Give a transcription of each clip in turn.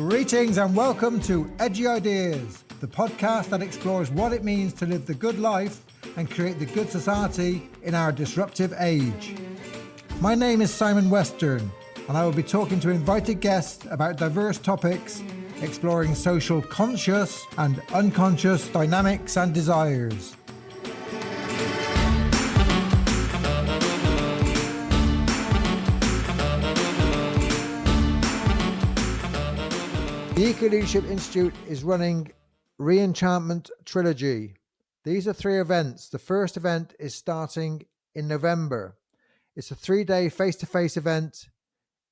Greetings and welcome to Edgy Ideas, the podcast that explores what it means to live the good life and create the good society in our disruptive age. My name is Simon Western, and I will be talking to invited guests about diverse topics, exploring social conscious and unconscious dynamics and desires. The Eco Leadership Institute is running Re-Enchantment Trilogy. These are 3 events. The first event is starting in November. It's a 3-day face-to-face event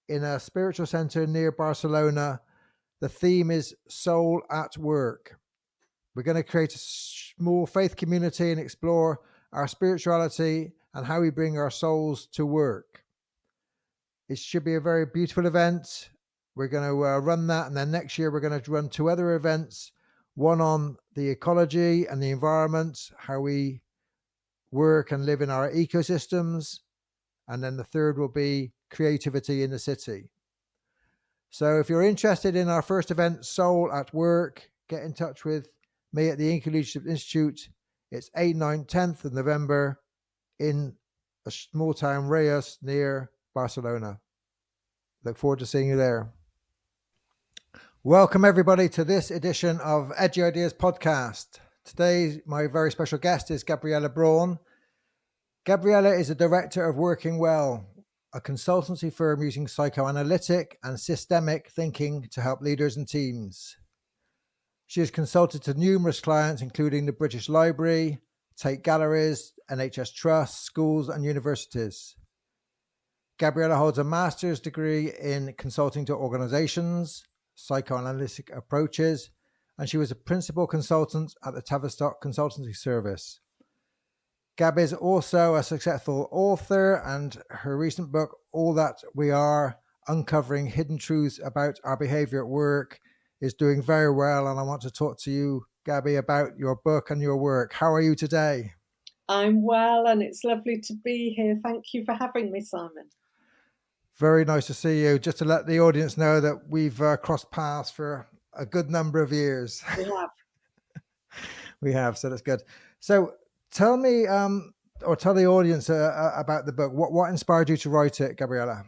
in a spiritual center near Barcelona. The theme is Soul at Work. We're going to create a small faith community and explore our spirituality and how we bring our souls to work. It should be a very beautiful event. We're going to run that, and then next year we're going to run 2 other events, one on the ecology and the environment, how we work and live in our ecosystems, and then the third will be creativity in the city. So if you're interested in our first event, Soul at Work, get in touch with me at the Eco Leadership Institute. It's 8th, 9th, 10th of November in a small town, Reus, near Barcelona. Look forward to seeing you there. Welcome everybody to this edition of Edgy Ideas podcast. Today, my very special guest is Gabriella Braun. Gabriella is a director of Working Well, a consultancy firm using psychoanalytic and systemic thinking to help leaders and teams. She has consulted to numerous clients, including the British Library, Tate Galleries, NHS Trusts, schools and universities. Gabriella holds a master's degree in consulting to organizations, psychoanalytic approaches, and she was a principal consultant at the Tavistock Consultancy Service. Gab is also a successful author, and her recent book, All That We Are, Uncovering Hidden Truths About Our Behaviour at Work, is doing very well, and I want to talk to you, Gabby, about your book and your work. How are you today? I'm well, and it's lovely to be here. Thank you for having me, Simon. Very nice to see you. Just to let the audience know that we've crossed paths for a good number of years. We have. We have, so that's good. So tell me, or tell the audience about the book. What inspired you to write it, Gabriella?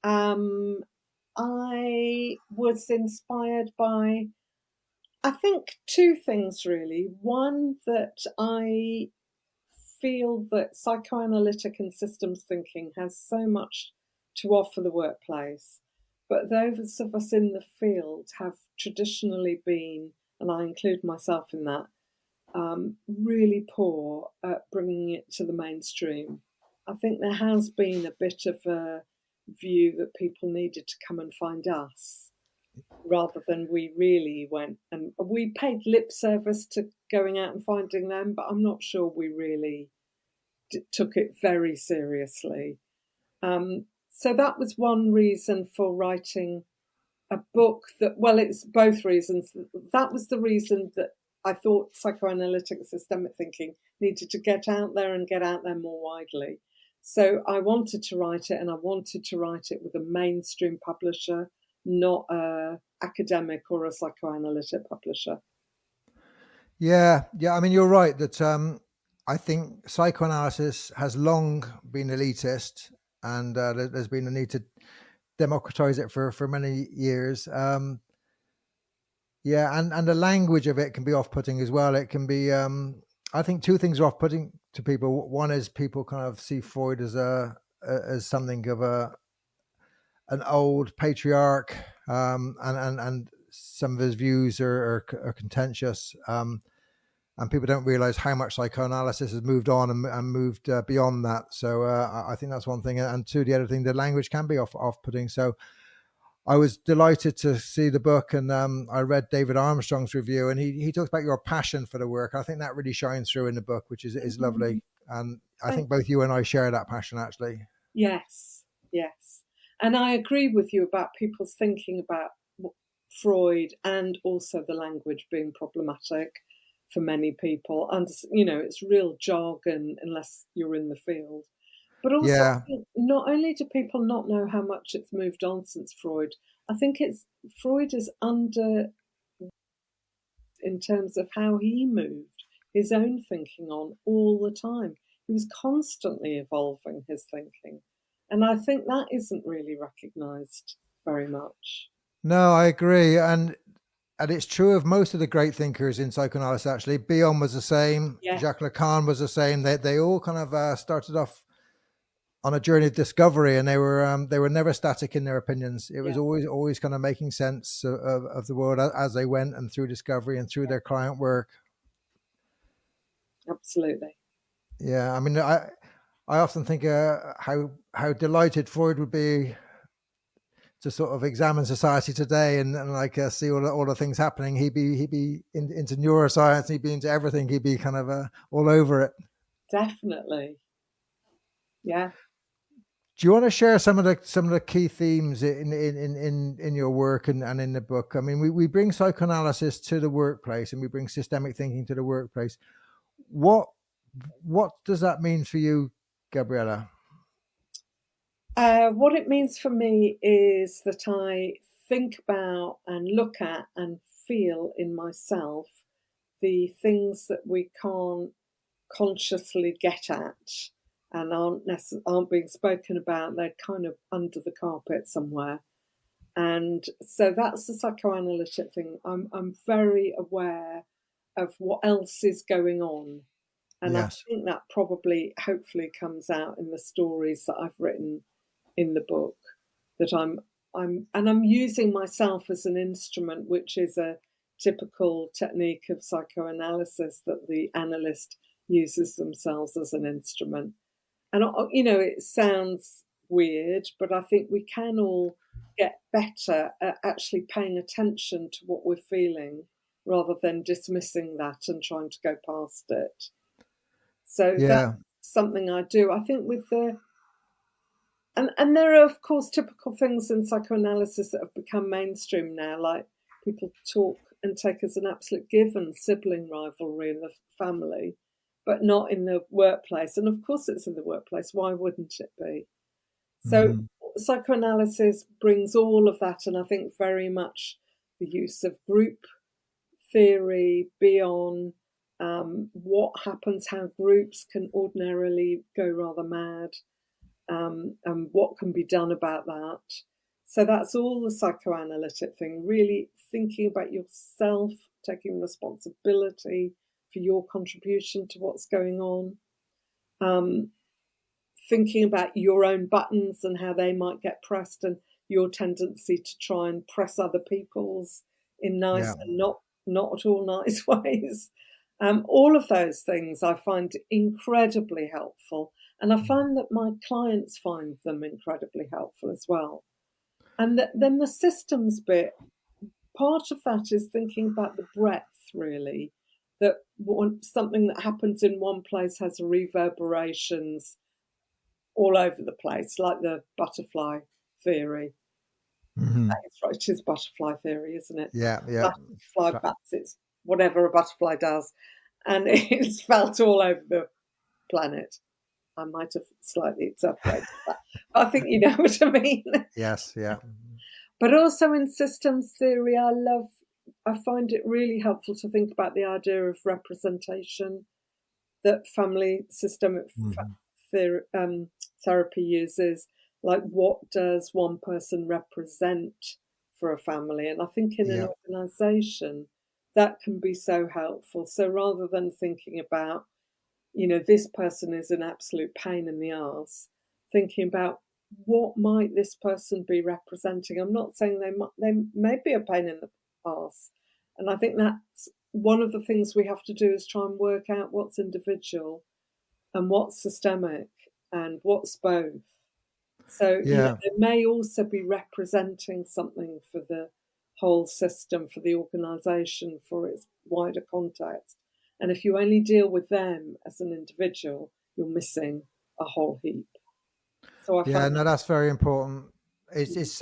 I was inspired by, I think, 2 things really. One, that I feel that psychoanalytic and systems thinking has so much to offer the workplace, but those of us in the field have traditionally been, and I include myself in that, really poor at bringing it to the mainstream. I think there has been a bit of a view that people needed to come and find us rather than we really went, and we paid lip service to going out and finding them, but I'm not sure we really took it very seriously. So that was one reason for writing a book that, well, it's both reasons. That was the reason that I thought psychoanalytic systemic thinking needed to get out there and get out there more widely. So I wanted to write it, and I wanted to write it with a mainstream publisher, not a academic or a psychoanalytic publisher. Yeah. I mean, you're right that I think psychoanalysis has long been elitist, and there's been a need to democratize it for many years. And the language of it can be off-putting as well. It can be, I think 2 things are off-putting to people. One is people kind of see Freud as something of an old patriarch, and some of his views are contentious. And people don't realize how much psychoanalysis has moved on and moved beyond that. So I think that's one thing. And 2, the other thing, the language can be off-putting. So I was delighted to see the book, and I read David Armstrong's review, and he talks about your passion for the work. I think that really shines through in the book, which is lovely. And I think both you and I share that passion, actually. Yes. And I agree with you about people's thinking about Freud and also the language being problematic for many people. And, it's real jargon unless you're in the field. But also, I Yeah. think not only do people not know how much it's moved on since Freud, I think Freud is under in terms of how he moved his own thinking on all the time. He was constantly evolving his thinking. And I think that isn't really recognised very much. No, I agree. And it's true of most of the great thinkers in psychoanalysis, actually. Bion was the same. Yeah, Jacques Lacan was the same. They all kind of started off on a journey of discovery, and they were never static in their opinions. It was yeah, always kind of making sense of the world as they went, and through discovery and through their client work. absolutely. Yeah, I mean, I often think how delighted Freud would be to sort of examine society today and like see all the things happening. He'd be into neuroscience. He'd be into everything. He'd be kind of all over it. Definitely. Yeah. Do you want to share some of the key themes in your work and in the book? I mean, we bring psychoanalysis to the workplace and we bring systemic thinking to the workplace. What does that mean for you, Gabriella? What it means for me is that I think about and look at and feel in myself the things that we can't consciously get at and aren't being spoken about. They're kind of under the carpet somewhere. And so that's the psychoanalytic thing. I'm very aware of what else is going on. And I Yes. think that probably hopefully comes out in the stories that I've written in the book, that I'm using myself as an instrument, which is a typical technique of psychoanalysis, that the analyst uses themselves as an instrument. And it sounds weird, but I think we can all get better at actually paying attention to what we're feeling rather than dismissing that and trying to go past it. So that's Yeah. something I do. I think with and there are of course typical things in psychoanalysis that have become mainstream now, like people talk and take as an absolute given sibling rivalry in the family, but not in the workplace. And of course it's in the workplace. Why wouldn't it be? So Mm-hmm. psychoanalysis brings all of that, and I think very much the use of group theory beyond what happens, how groups can ordinarily go rather mad, and what can be done about that. So that's all the psychoanalytic thing, really thinking about yourself, taking responsibility for your contribution to what's going on, thinking about your own buttons and how they might get pressed, and your tendency to try and press other people's in nice Yeah. and not at all nice ways. All of those things I find incredibly helpful, and I find that my clients find them incredibly helpful as well. And then the systems bit, part of that is thinking about the breadth, really, that something that happens in one place has reverberations all over the place, like the butterfly theory. Mm-hmm. That is right, it is butterfly theory, isn't it? Yeah. Yeah. Butterfly bats, it's whatever a butterfly does, and it's felt all over the planet. I might have slightly exaggerated that, but I think you know what I mean. Yes. Yeah. But also in systems theory, I find it really helpful to think about the idea of representation that family systemic Mm-hmm. therapy uses. Like, what does one person represent for a family? And I think in an Yeah. organisation, that can be so helpful. So rather than thinking about, this person is an absolute pain in the arse, thinking about what might this person be representing. I'm not saying they may be a pain in the arse, and I think that's one of the things we have to do, is try and work out what's individual and what's systemic and what's both. So Yeah. they may also be representing something for the whole system, for the organisation, for its wider context. And if you only deal with them as an individual, you're missing a whole heap. So I Yeah, find no, that. that's very important. It's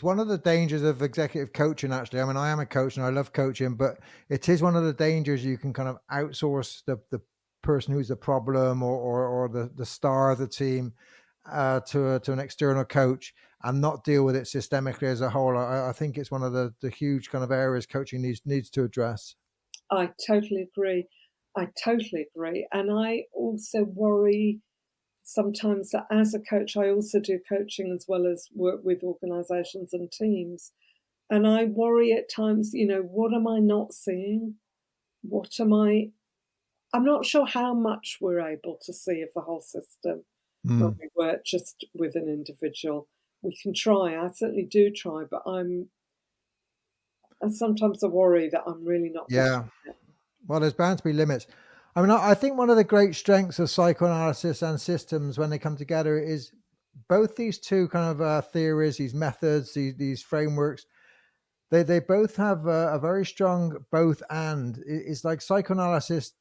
one of the dangers of executive coaching, actually. I mean, I am a coach and I love coaching, but it is one of the dangers. You can kind of outsource person who's the problem or the star of the team to an external coach and not deal with it systemically as a whole. I think it's one of the huge kind of areas coaching needs to address. I totally agree. And I also worry sometimes that as a coach, I also do coaching as well as work with organizations and teams. And I worry at times, what am I not seeing? I'm not sure how much we're able to see of the whole system when we work just with an individual. We can try. I certainly do try, but and sometimes I worry that I'm really not. Yeah. Well, there's bound to be limits. I mean, I think one of the great strengths of psychoanalysis and systems when they come together is both these two kind of theories, these methods, these frameworks. They both have a very strong both and. It's like psychoanalysis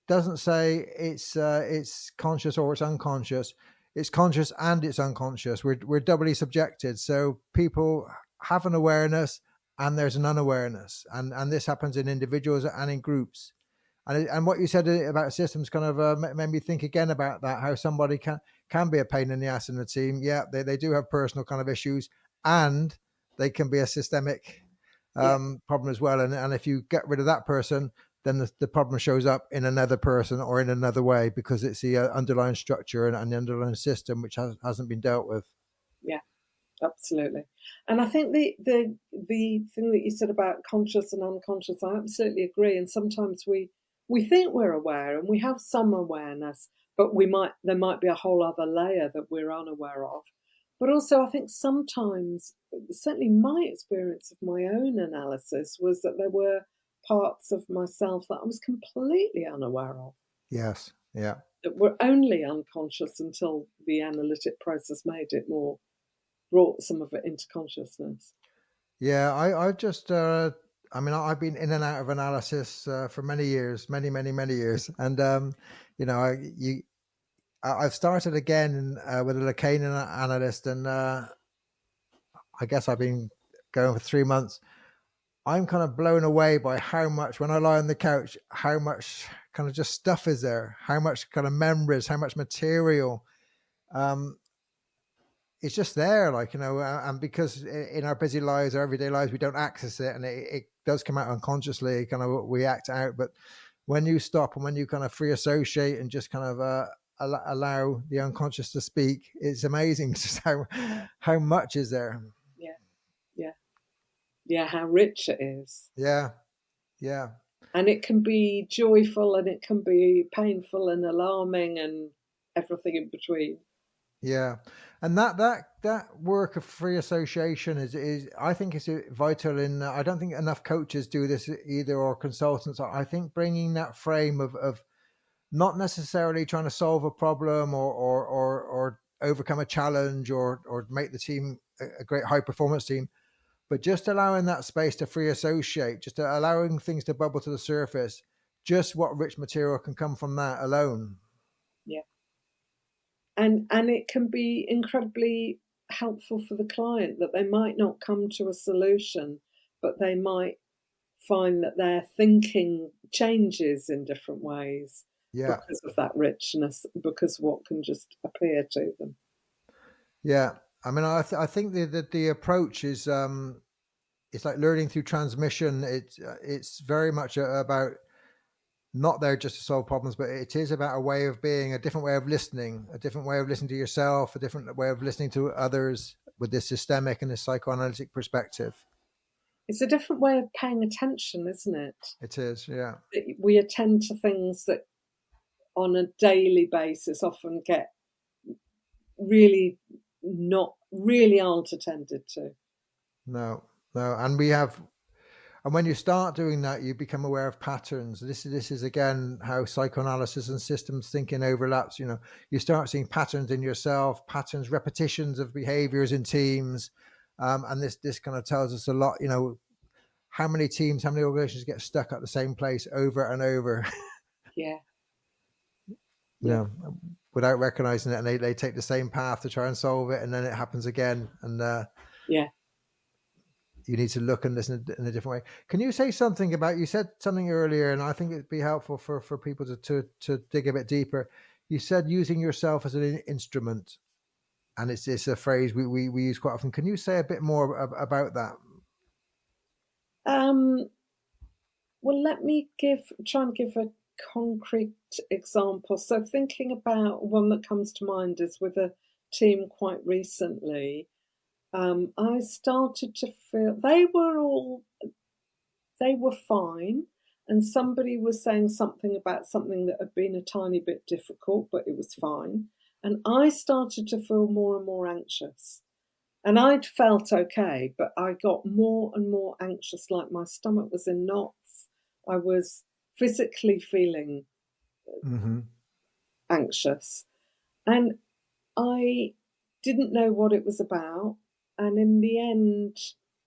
doesn't say it's conscious or it's unconscious. It's conscious and it's unconscious. We're doubly subjected. So people have an awareness and there's an unawareness, and this happens in individuals and in groups. And what you said about systems kind of made me think again about that, how somebody can be a pain in the ass in the team. Yeah, they do have personal kind of issues, and they can be a systemic problem as well. And if you get rid of that person, then the problem shows up in another person or in another way, because it's the underlying structure and the underlying system which hasn't been dealt with. Yeah, absolutely. And I think the thing that you said about conscious and unconscious, I absolutely agree. And sometimes we think we're aware and we have some awareness, but there might be a whole other layer that we're unaware of. But also, I think sometimes, certainly my experience of my own analysis was that there were parts of myself that I was completely unaware of. Yes. Yeah. That were only unconscious until the analytic process brought some of it into consciousness. Yeah, I just, I mean, I've been in and out of analysis for many years, many years. And, I've started again with a Lacanian analyst, and I guess I've been going for 3 months. I'm kind of blown away by how much, when I lie on the couch, how much kind of just stuff is there, how much kind of memories, how much material. It's just there, and because in our busy lives, our everyday lives, we don't access it, and it does come out unconsciously, kind of we act out. But when you stop and when you kind of free associate and just kind of allow the unconscious to speak, it's amazing just how much is there. Yeah, how rich it is. Yeah. And it can be joyful and it can be painful and alarming and everything in between. Yeah, and that work of free association is I think is vital. I don't think enough coaches do this either, or consultants. I think bringing that frame of not necessarily trying to solve a problem or overcome a challenge or make the team a great high performance team, but just allowing that space to free associate, just allowing things to bubble to the surface. Just what rich material can come from that alone. Yeah. And it can be incredibly helpful for the client, that they might not come to a solution, but they might find that their thinking changes in different ways because of that richness, because what can just appear to them. Yeah, I mean, I think the approach is it's like learning through transmission. It's very much about not there just to solve problems, but it is about a way of being, a different way of listening to yourself, a different way of listening to others with this systemic and this psychoanalytic perspective. It's a different way of paying attention, isn't it? It is, yeah. We attend to things that on a daily basis often get really aren't attended to. No. And when you start doing that, you become aware of patterns. This is again how psychoanalysis and systems thinking overlaps. You start seeing patterns in yourself, patterns, repetitions of behaviors in teams, and this kind of tells us a lot. How many teams, how many organizations get stuck at the same place over and over. Yeah. Without recognizing it, and they take the same path to try and solve it, and then it happens again. And yeah. you need to look and listen in a different way. Can you say something about, you said something earlier, and I think it'd be helpful for people to dig a bit deeper. You said using yourself as an instrument, and it's a phrase we use quite often. Can you say a bit more about that? Well, let me try and give a concrete example. So, thinking about one that comes to mind is with a team quite recently. I started to feel they were fine, and somebody was saying something about something that had been a tiny bit difficult, but it was fine. And I started to feel more and more anxious. And I'd felt okay, but I got more and more anxious, like my stomach was in knots. I was physically feeling Mm-hmm. anxious. And I didn't know what it was about. And in the end,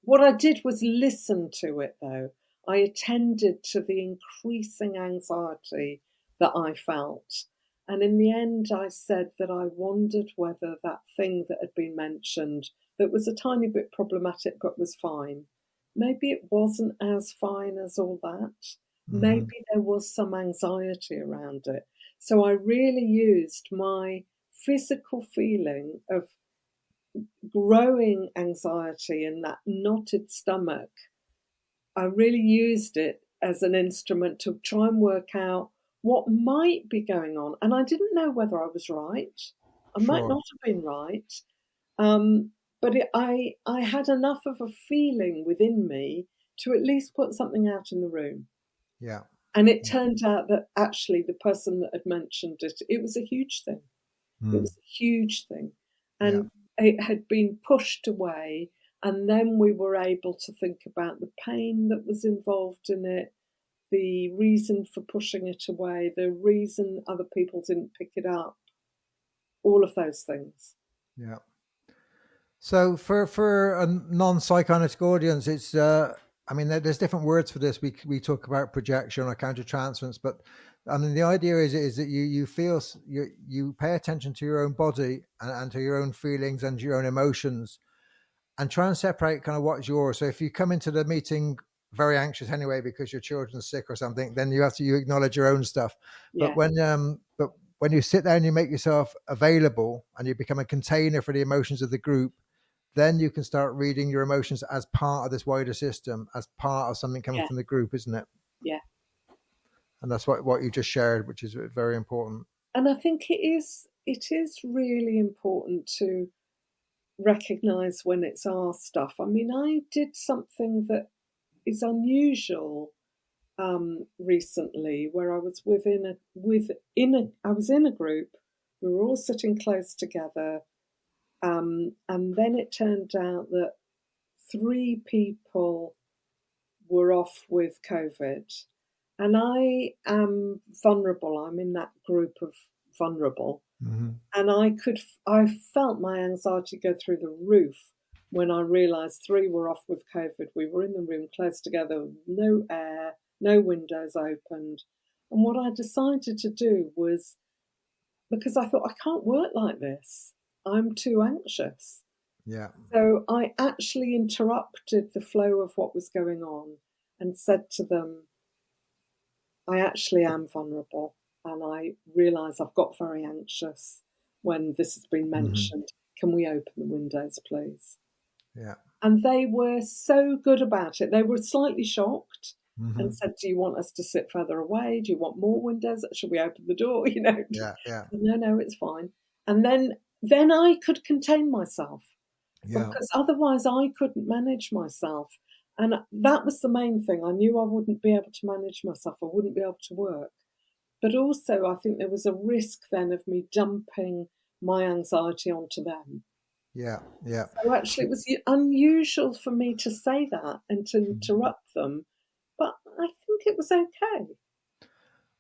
what I did was listen to it, though. I attended to the increasing anxiety that I felt. And in the end, I said that I wondered whether that thing that had been mentioned, that was a tiny bit problematic but was fine, maybe it wasn't as fine as all that. Mm-hmm. Maybe there was some anxiety around it. So I really used my physical feeling of growing anxiety and that knotted stomach. I really used it as an instrument to try and work out what might be going on. And I didn't know whether I was right. I might Sure. not have been right. Um, but I had enough of a feeling within me to at least put something out in the room. Yeah. And it Yeah. turned out that actually the person that had mentioned it, it was a huge thing. It Mm. was a huge thing. Yeah. And it had been pushed away. And then we were able to think about the pain that was involved in it, the reason for pushing it away, the reason other people didn't pick it up, all of those things. Yeah. So for a non-psychoanalytic audience, it's I mean, there's different words for this. We talk about projection or countertransference, but I mean the idea is that you feel, you pay attention to your own body and to your own feelings and your own emotions, and try and separate kind of what's yours. So if you come into the meeting very anxious anyway because your children's sick or something, then you acknowledge your own stuff. Yeah, But when you sit down, you make yourself available and you become a container for the emotions of the group, then you can start reading your emotions as part of this wider system, as part of something coming yeah, from the group, isn't it? yeah. And that's what you just shared, which is very important. And I think it is really important to recognize when it's our stuff. I mean, I did something that is unusual recently, where I was I was in a group. We were all sitting close together, and then it turned out that three people were off with COVID, and I am vulnerable. I'm in that group of vulnerable, Mm-hmm. and I felt my anxiety go through the roof when I realised three were off with COVID. We were in the room close together, no air, no windows opened. And what I decided to do was, because I thought, I can't work like this, I'm too anxious. Yeah. So I actually interrupted the flow of what was going on and said to them, I actually am vulnerable, and I realise I've got very anxious when this has been Mm-hmm. mentioned. Can we open the windows, please? Yeah. And they were so good about it. They were slightly shocked Mm-hmm. and said, do you want us to sit further away? Do you want more windows? Should we open the door? You know, Yeah. Yeah. no, no, it's fine. And then I could contain myself, Yeah. because otherwise I couldn't manage myself. And that was the main thing. I knew I wouldn't be able to manage myself. I wouldn't be able to work. But also, I think there was a risk then of me dumping my anxiety onto them. Yeah. Yeah. So actually, it was unusual for me to say that and to interrupt them. But I think it was okay.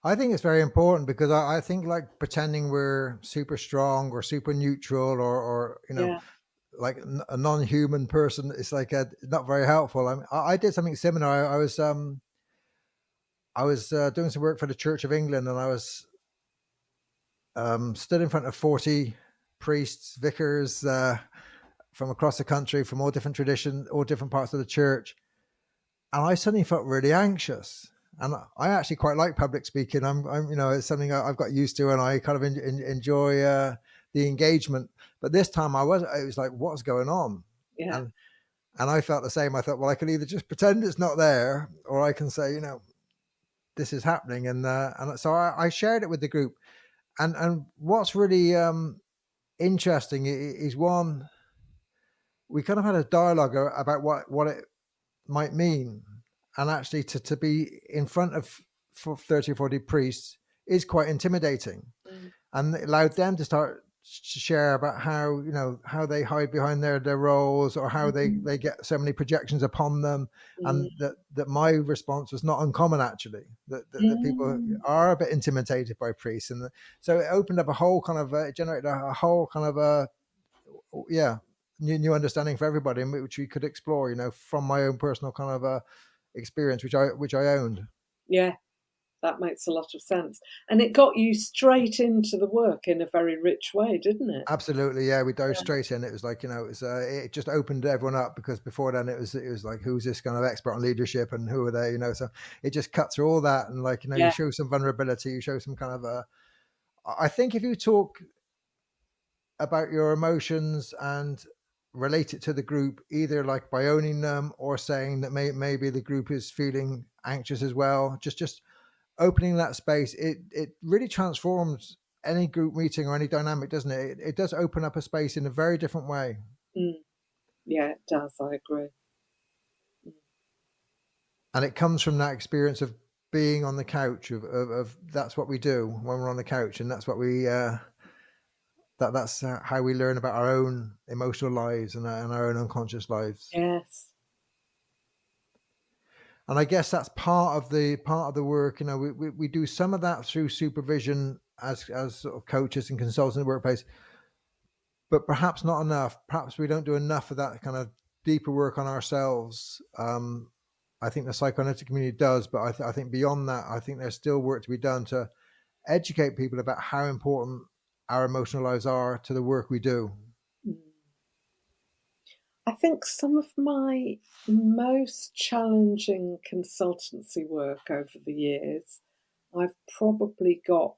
I think it's very important because I think like pretending we're super strong or super neutral or Yeah, like a non-human person is like not very helpful. I did something similar. I was doing some work for the Church of England, and I was stood in front of 40 priests, vicars, from across the country, from all different traditions, all different parts of the church. And I suddenly felt really anxious. And I actually quite like public speaking. I'm it's something I've got used to, and I kind of enjoy the engagement. But this time it was like, what's going on? Yeah. And I felt the same. I thought, well, I can either just pretend it's not there, or I can say, this is happening. And so I shared it with the group. And what's really interesting is, one, we kind of had a dialogue about what it might mean. And actually to be in front of 30 or 40 priests is quite intimidating. And it allowed them to start to share about how they hide behind their roles, or how they get so many projections upon them. And that my response was not uncommon, actually, that people are a bit intimidated by priests. And so it opened up a whole kind of it generated a whole kind of new understanding for everybody, which we could explore, from my own personal kind of experience, which I owned. Yeah, that makes a lot of sense. And it got you straight into the work in a very rich way, didn't it? Absolutely, yeah. We dove straight in. It was like, it just opened everyone up, because before then it was like, who's this kind of expert on leadership and who are they? So it just cut through all that, and like, you show some vulnerability, you show some kind of I think if you talk about your emotions and relate it to the group, either like by owning them, or saying that maybe the group is feeling anxious as well, just opening that space, it really transforms any group meeting or any dynamic, doesn't it? It does open up a space in a very different way. Yeah, it does. I agree. And it comes from that experience of being on the couch, of that's what we do when we're on the couch, and that's what we that's how we learn about our own emotional lives and our own unconscious lives. Yes. And I guess that's part of the work. We do some of that through supervision as sort of coaches and consultants in the workplace, but perhaps not enough. Perhaps we don't do enough of that kind of deeper work on ourselves. I think the psychoanalytic community does, but I think beyond that, I think there's still work to be done to educate people about how important our emotional lives are to the work we do. I think some of my most challenging consultancy work over the years, I've probably got,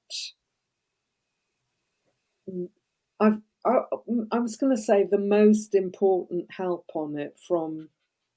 I was going to say, the most important help on it from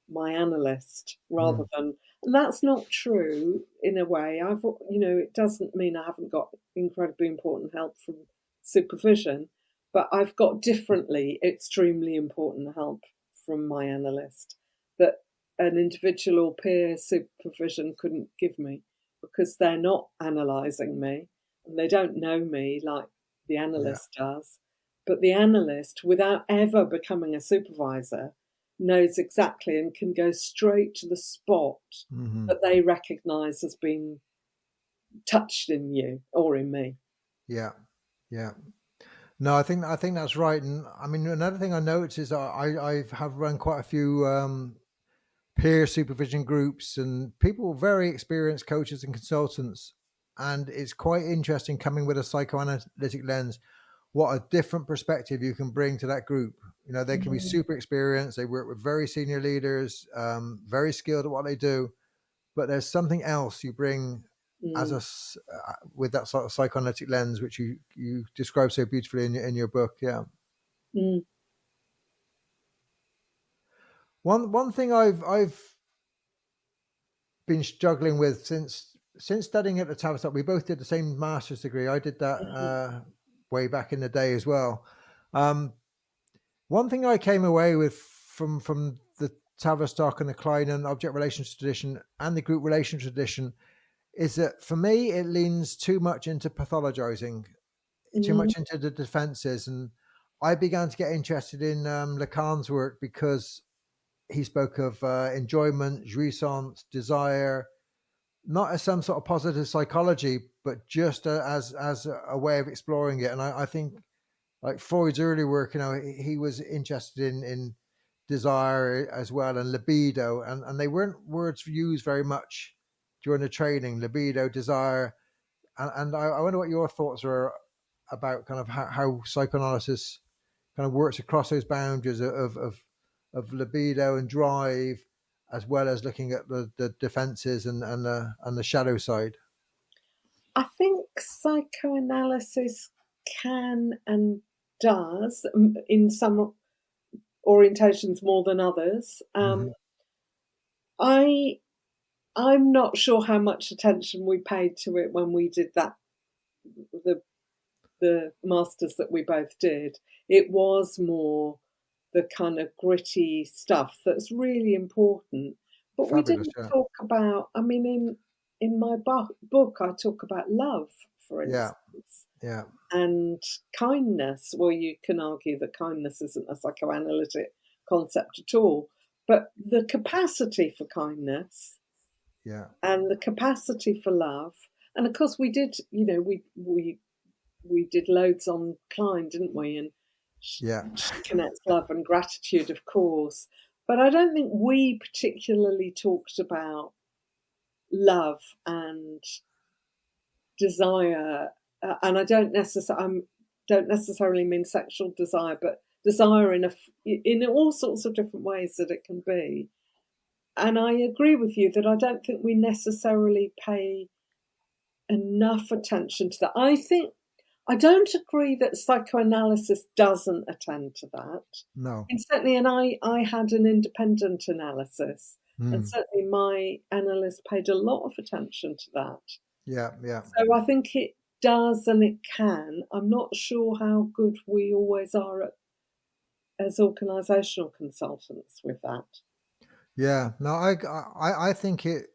my analyst, rather than, and that's not true in a way. It doesn't mean I haven't got incredibly important help from supervision, but I've got differently extremely important help from my analyst that an individual or peer supervision couldn't give me, because they're not analysing me and they don't know me like the analyst does. But the analyst, without ever becoming a supervisor, knows exactly and can go straight to the spot that they recognise as being touched in you or in me. Yeah. No, I think that's right. And I mean, another thing I noticed is I have run quite a few peer supervision groups, and people, very experienced coaches and consultants, and it's quite interesting coming with a psychoanalytic lens, what a different perspective you can bring to that group. They can be super experienced, they work with very senior leaders, very skilled at what they do, but there's something else you bring as with that sort of psychoanalytic lens, which you describe so beautifully in your book. Yeah. One thing I've been struggling with since studying at the Tavistock, we both did the same master's degree. I did that way back in the day as well. One thing I came away with from the Tavistock and the Klein and object relations tradition and the group relations tradition is that, for me, it leans too much into pathologizing, too much into the defenses. And I began to get interested in Lacan's work, because he spoke of enjoyment, jouissance, desire, not as some sort of positive psychology, but just as a way of exploring it. And I think, like Freud's early work, he was interested in desire as well, and libido, and they weren't words used very much during the training, libido, desire. And I wonder what your thoughts are about kind of how psychoanalysis kind of works across those boundaries of libido and drive, as well as looking at the defenses and the shadow side. I think psychoanalysis can and does, in some orientations more than others. I I'm not sure how much attention we paid to it when we did that, the masters that we both did. It was more the kind of gritty stuff that's really important. But we Fabulous, didn't yeah, talk about, I mean, in my book, I talk about love, for yeah, instance, yeah, and kindness. Well, you can argue that kindness isn't a psychoanalytic concept at all, but the capacity for kindness yeah, and the capacity for love. And of course, we did, we did loads on Klein, didn't we? And yeah, she connects love and gratitude, of course. But I don't think we particularly talked about love and desire, and I don't necessarily mean sexual desire, but desire in all sorts of different ways that it can be. And I agree with you that I don't think we necessarily pay enough attention to that. I don't agree that psychoanalysis doesn't attend to that. no, And certainly, and I had an independent analysis, and mm. certainly my analyst paid a lot of attention to that. Yeah, yeah. So I think it does and it can. I'm not sure how good we always are as organisational consultants with that. Yeah, no, I think it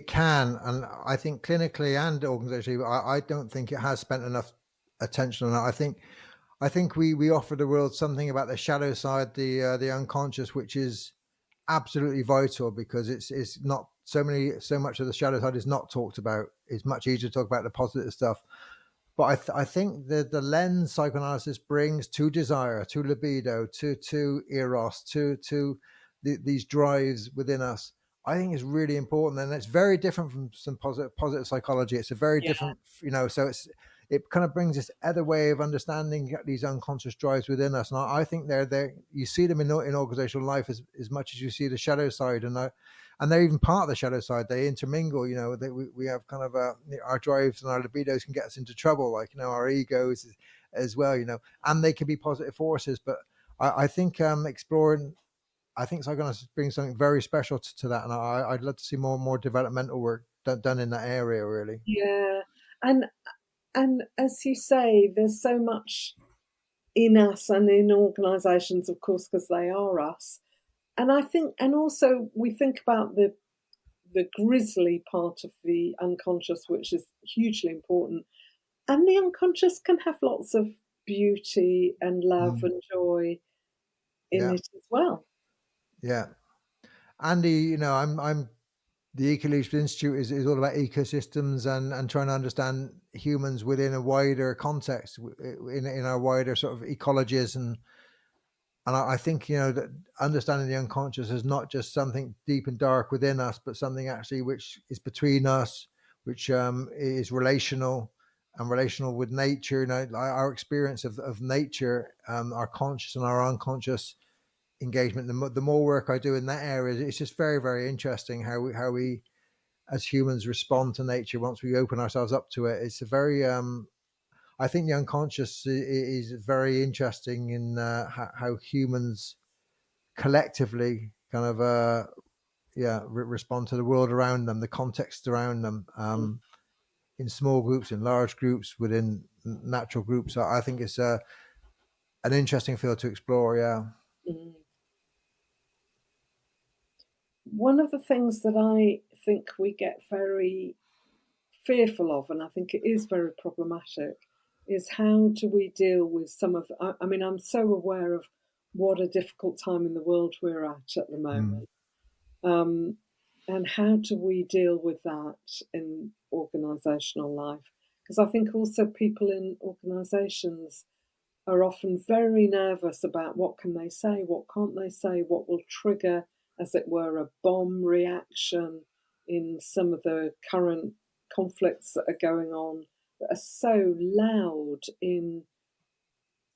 can, and I think clinically and organizationally, I don't think it has spent enough attention on it. I think we offer the world something about the shadow side, the unconscious, which is absolutely vital, because it's not so much of the shadow side is not talked about. It's much easier to talk about the positive stuff. But I think the lens psychoanalysis brings to desire, to libido, to eros, to these drives within us, I think is really important, and it's very different from some positive psychology. It's a very Yeah, different, so it kind of brings this other way of understanding these unconscious drives within us, and I think they're you see them in organizational life as much as you see the shadow side, and they're even part of the shadow side. They intermingle. We have kind of our drives and our libidos can get us into trouble, like our egos as well. And they can be positive forces. But I think exploring. I think psychoanalysis brings something very special to that, and I'd love to see more and more developmental work done in that area. Really. yeah, and and as you say, there's so much in us and in organisations, of course, because they are us. And I think, and also we think about the grisly part of the unconscious, which is hugely important. And the unconscious can have lots of beauty and love Mm. and joy in Yeah, it as well. yeah. Andy, I'm the Ecological Institute is all about ecosystems and trying to understand humans within a wider context, in our wider sort of ecologies, and I think that understanding the unconscious is not just something deep and dark within us, but something actually which is between us, which is relational and relational with nature. Our experience of nature, our conscious and our unconscious engagement. The more work I do in that area, it's just very, very interesting how we as humans respond to nature once we open ourselves up to it. It's a very I think the unconscious is very interesting in how humans collectively kind of respond to the world around them, the context around them, in small groups, in large groups, within natural groups. I think it's an interesting field to explore. Yeah. Mm. One of the things that I think we get very fearful of, and I think it is very problematic, is how do we deal with some of. I mean, I'm so aware of what a difficult time in the world we're at the Mm. moment, um, and how do we deal with that in organisational life? Because I think also people in organisations are often very nervous about what can they say, what can't they say, what will trigger, as it were, a bomb reaction in some of the current conflicts that are going on that are so loud in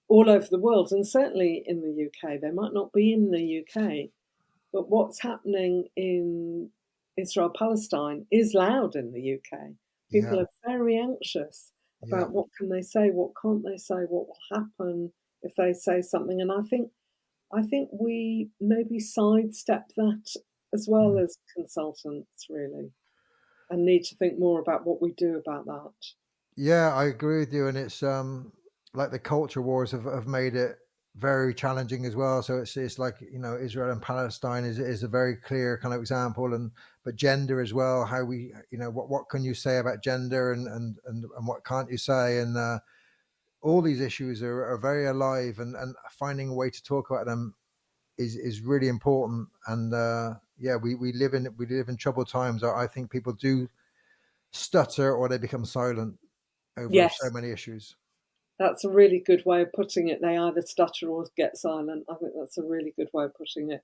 all over the world, and certainly in the UK. They might not be in the UK, but what's happening in Israel Palestine is loud in the UK. People Yeah, are very anxious yeah. about what can they say, what can't they say, what will happen if they say something. And I think we maybe sidestep that as well Mm. as consultants, really, and need to think more about what we do about that. Yeah, I agree with you, and it's like the culture wars have made it very challenging as well. So it's like, Israel and Palestine is a very clear kind of example, and but gender as well. How we, what can you say about gender, and what can't you say, and all these issues are very alive, and finding a way to talk about them is really important. And yeah, we live in troubled times. I think people do stutter or they become silent over so Yes, many issues. that's a really good way of putting it. They either stutter or get silent. I think that's a really good way of putting it.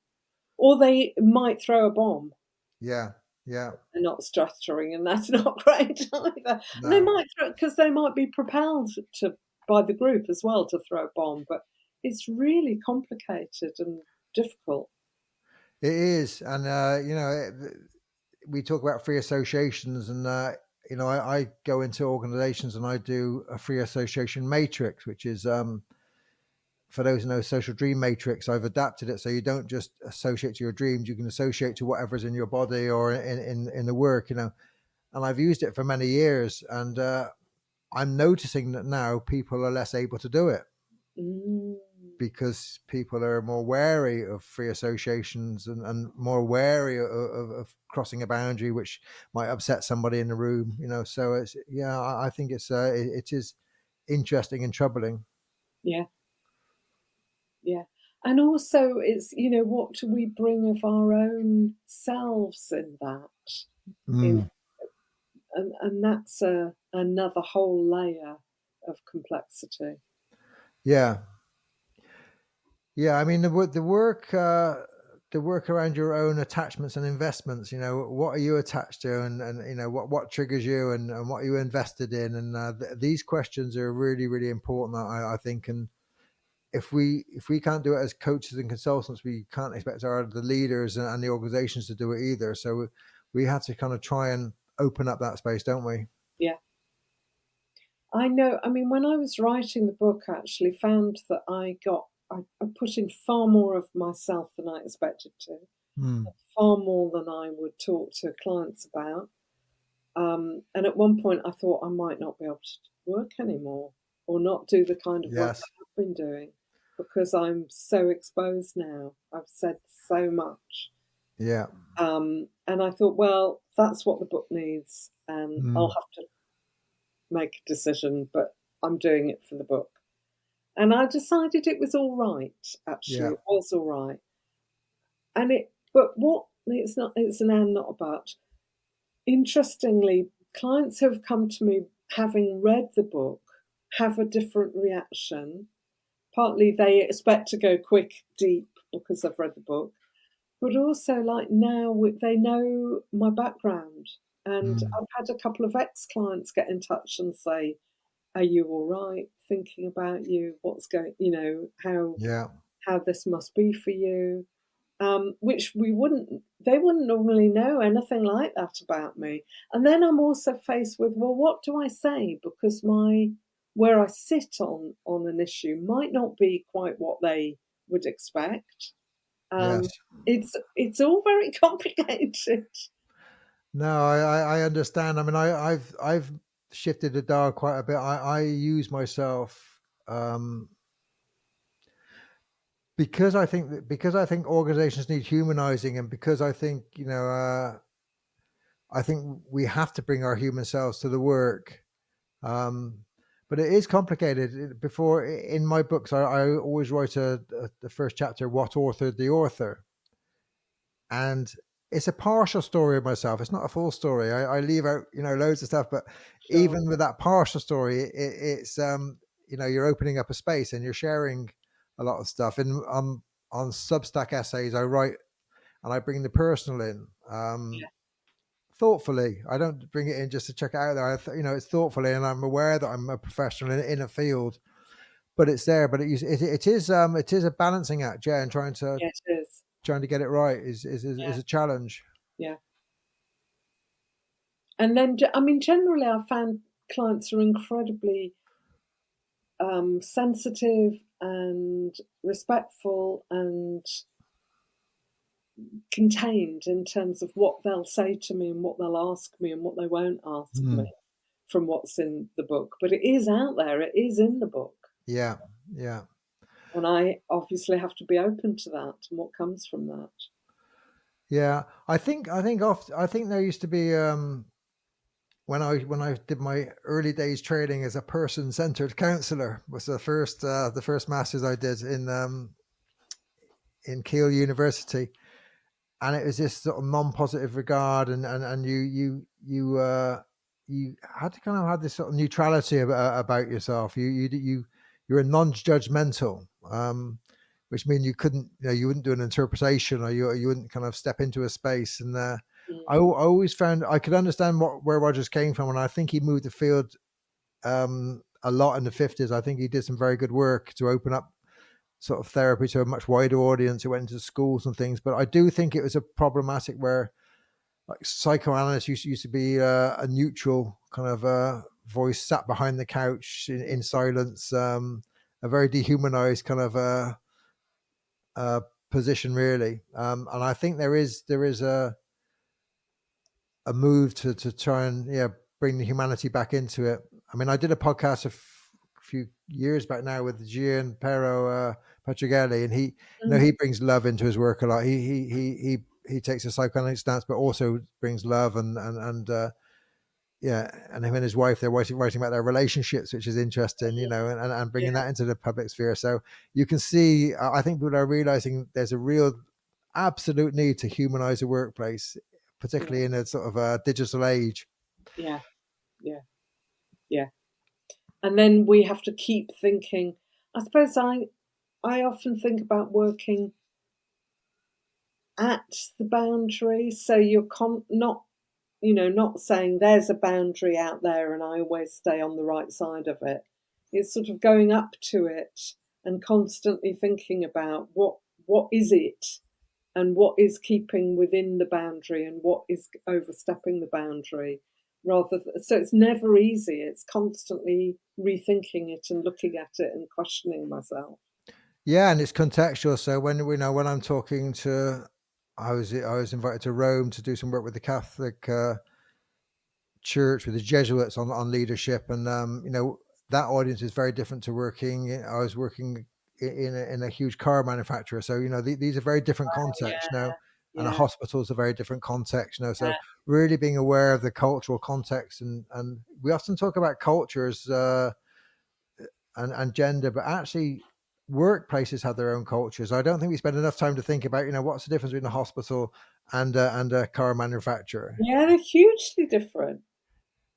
Or they might throw a bomb. Yeah, yeah, They're not stuttering, and that's not great either. And they no, might throw because they might be propelled to by the group as well to throw a bomb. But it's really complicated and difficult. it is. And we talk about free associations, and I go into organizations and I do a free association matrix, which is for those who know social dream matrix. I've adapted it so you don't just associate to your dreams, you can associate to whatever's in your body or in the work, and I've used it for many years, and I'm noticing that now people are less able to do it Mm, because people are more wary of free associations, and more wary of crossing a boundary which might upset somebody in the room. So it's, yeah, I think it is interesting and troubling. yeah, yeah. And also, it's what do we bring of our own selves in that? In Mm. and that's another whole layer of complexity. Yeah, yeah. I mean, the work around your own attachments and investments. What are you attached to, and what triggers you, and what are you invested in, and these questions are really, really important, I think. And if we can't do it as coaches and consultants, we can't expect the leaders and the organizations to do it either. So we have to kind of try and open up that space, don't we? Yeah. I know. I mean, when I was writing the book, I actually found that I put in far more of myself than I expected to, Mm. far more than I would talk to clients about. And at one point, I thought I might not be able to work anymore or not do the kind of work Yes. I've been doing because I'm so exposed now. I've said so much. Yeah. And I thought, well, that's what the book needs, and I'll Mm. have to make a decision, but I'm doing it for the book. And I decided it was all right, actually. Yeah. It was all right. But what it's not, it's an and not a but. Interestingly, clients who have come to me having read the book have a different reaction. Partly they expect to go quick, deep because I've read the book, but also like now they know my background. And Mm. I've had a couple of ex clients get in touch and say, are you all right? Thinking about you, what's going, Yeah. how this must be for you, which they wouldn't normally know anything like that about me. And then I'm also faced with, well, what do I say? Because where I sit on an issue might not be quite what they would expect. Um, Yes. it's all very complicated. No, I understand. I mean, I've shifted the dial quite a bit. I use myself, because I think organizations need humanizing, and because I think I think we have to bring our human selves to the work. Um, but it is complicated. Before, in my books, I always write the first chapter, what authored the author, and it's a partial story of myself. It's not a full story. I leave out loads of stuff, but Sure. even with that partial story, it's you're opening up a space and you're sharing a lot of stuff. And on Substack essays, I write and I bring the personal in. Yeah. Thoughtfully. I don't bring it in just to check it out there. It's thoughtfully, and I'm aware that I'm a professional in a field, but it's there. But it is a balancing act, yeah, and Yeah, it is. trying to get it right is Yeah, a challenge. yeah. And then, I mean, generally, I found clients are incredibly sensitive and respectful and contained in terms of what they'll say to me and what they'll ask me and what they won't ask Mm. me from what's in the book. But it is out there, it is in the book. Yeah, yeah, And I obviously have to be open to that and what comes from that. yeah. I think there used to be when I did my early days training as a person centered counselor was the first masters I did in Keele University, and it was this sort of non-positive regard, and you had to kind of have this sort of neutrality about yourself. You're non-judgmental, which means you couldn't, you wouldn't do an interpretation, or you wouldn't kind of step into a space. And I always found I could understand where Rogers came from, and I think he moved the field a lot in the 50s. I think he did some very good work to open up sort of therapy to a much wider audience who went into schools and things. But I do think it was a problematic where like psychoanalysts used to be a neutral kind of voice sat behind the couch in silence, a very dehumanized kind of position really. And I think there is a move to try and bring the humanity back into it. I mean, I did a podcast a few years back now with Gian Pero Petrogelli, and he brings love into his work a lot. He takes a psychoanalytic stance, but also brings love and and him and his wife, they're writing about their relationships, which is interesting, and bringing that into the public sphere. So you can see, I think people are realizing there's a real absolute need to humanize the workplace, particularly in a sort of a digital age. Yeah, yeah, yeah. And then we have to keep thinking. I suppose I often think about working at the boundary, so you're not saying there's a boundary out there and I always stay on the right side of it. It's sort of going up to it and constantly thinking about what is it and what is keeping within the boundary and what is overstepping the boundary. So it's never easy. It's constantly rethinking it and looking at it and questioning myself. Yeah, and it's contextual. So when I'm talking to, I was invited to Rome to do some work with the Catholic Church with the Jesuits on leadership, and that audience is very different to working. I was working in a huge car manufacturer, so these are very different contexts now, and a hospital is a very different context now. So really being aware of the cultural context, and we often talk about cultures and gender, but actually workplaces have their own cultures. I don't think we spend enough time to think about what's the difference between a hospital and a car manufacturer. Yeah, they're hugely different.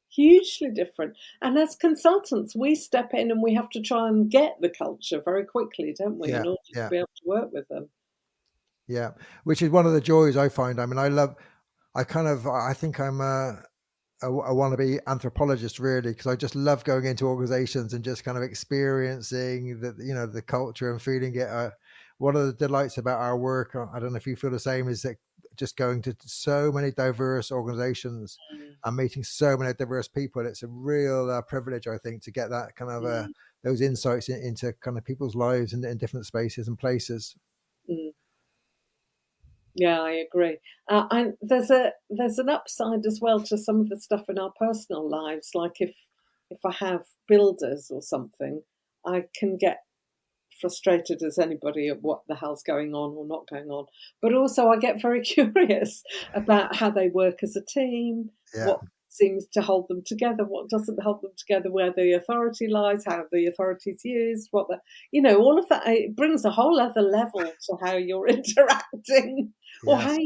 Hugely different. And as consultants, we step in and we have to try and get the culture very quickly, don't we, in order to be able to work with them. Yeah, which is one of the joys I find. I mean, I think I'm a wannabe anthropologist really, because I just love going into organizations and just kind of experiencing the culture and feeling it. One of the delights about our work, I don't know if you feel the same, is that just going to so many diverse organizations and meeting so many diverse people, it's a real privilege, I think, to get that kind of those insights into kind of people's lives in different spaces and places. Yeah, I agree. And there's an upside as well to some of the stuff in our personal lives. Like if I have builders or something, I can get frustrated as anybody at what the hell's going on or not going on. But also I get very curious about how they work as a team, what seems to hold them together, what doesn't hold them together, where the authority lies, how the authority's used, all of that. It brings a whole other level to how you're interacting or how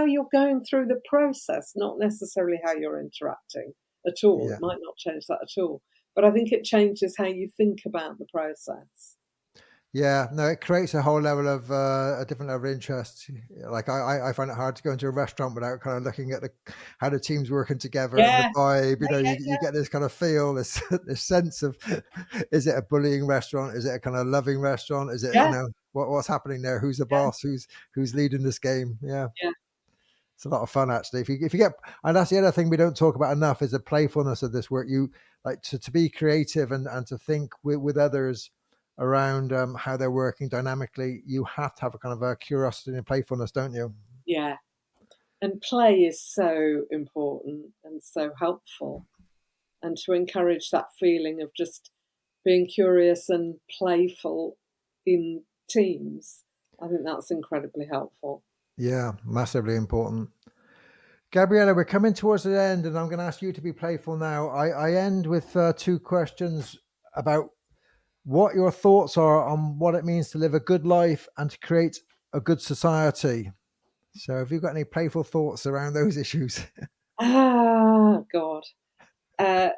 you're going through the process, not necessarily how you're interacting at all. It might not change that at all. But I think it changes how you think about the process. Yeah, no, it creates a whole level of a different level of interest. Like I find it hard to go into a restaurant without kind of looking at how the team's working together and the Yeah, vibe. You know, yeah, you get this kind of feel, this sense of, is it a bullying restaurant? Is it a kind of loving restaurant? Is it, yeah, what's happening there? Who's the yeah, boss? Who's leading this game? Yeah. yeah, It's a lot of fun actually. If you get, and that's the other thing we don't talk about enough is the playfulness of this work. You like to be creative and to think with others around how they're working dynamically. You have to have a kind of a curiosity and playfulness, don't you? yeah. And play is so important and so helpful. And to encourage that feeling of just being curious and playful in teams, I think that's incredibly helpful. Yeah, massively important. Gabriella, we're coming towards the end, and I'm going to ask you to be playful now. I end with two questions about what your thoughts are on what it means to live a good life and to create a good society. So, have you got any playful thoughts around those issues? Ah, God. Uh,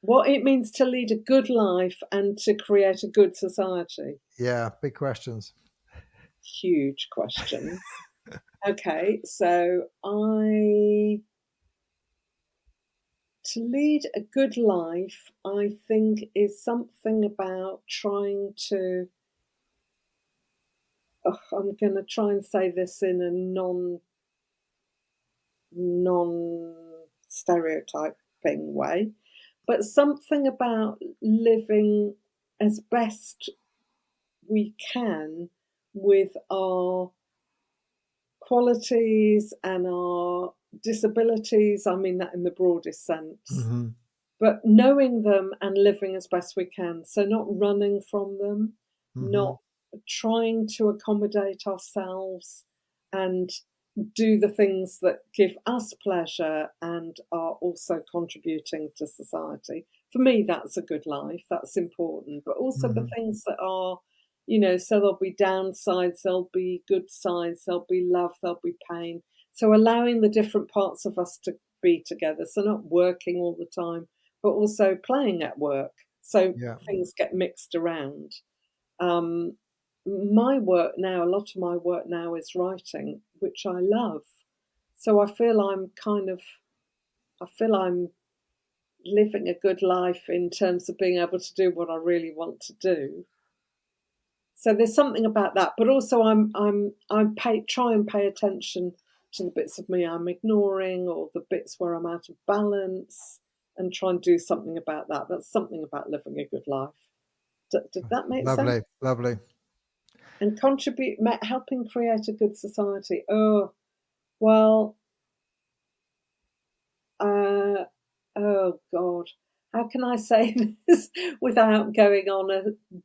what it means to lead a good life and to create a good society. Yeah, big questions. Huge questions. Okay, so I to lead a good life, I think, is something about trying to. Oh, I'm going to try and say this in a non stereotyping way, but something about living as best we can with our qualities and our disabilities. I mean that in the broadest sense, Hmm. but knowing them and living as best we can. So, not running from them, Hmm. not trying to accommodate ourselves and do the things that give us pleasure and are also contributing to society. For me, that's a good life. That's important. But also the Hmm. things that are, so there'll be downsides, there'll be good sides, there'll be love, there'll be pain. So allowing the different parts of us to be together. So not working all the time, but also playing at work. So Yeah. things get mixed around. Um, my work now, a lot of my work now is writing, which I love. So I feel I'm living a good life in terms of being able to do what I really want to do. So there's something about that, but also try and pay attention to the bits of me I'm ignoring or the bits where I'm out of balance, and try and do something about that. That's something about living a good life. Did that make sense? Lovely, lovely. And helping create a good society. Oh well, uh, oh God, how can I say this without going on a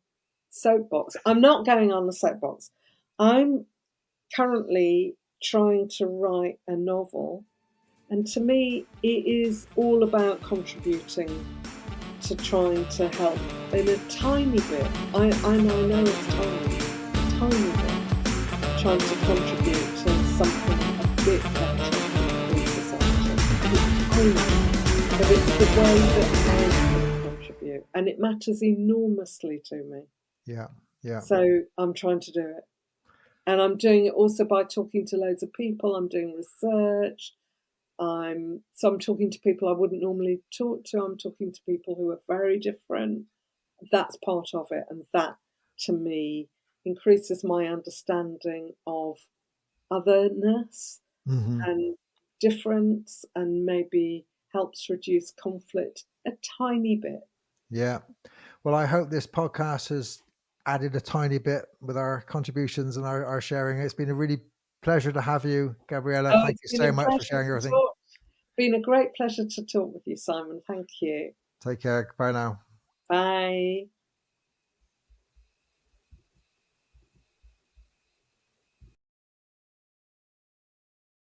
soapbox? I'm not going on a soapbox. I'm currently trying to write a novel, and to me, it is all about contributing to trying to help in a tiny bit. I know it's tiny bit, trying to contribute to something a bit better in society. It's tiny, but it's the way that I can contribute, and it matters enormously to me. Yeah, yeah. So I'm trying to do it. And I'm doing it also by talking to loads of people. I'm doing research. I'm talking to people I wouldn't normally talk to. I'm talking to people who are very different. That's part of it, and that to me increases my understanding of otherness Hmm. and difference, and maybe helps reduce conflict a tiny bit. Yeah. Well, I hope this podcast has added a tiny bit with our contributions and our sharing. It's been a really pleasure to have you, Gabriella. Oh, Thank it's you been so a much for pleasure sharing to everything. talk. Been a great pleasure to talk with you, Simon. Thank you. Take care. Bye now. Bye.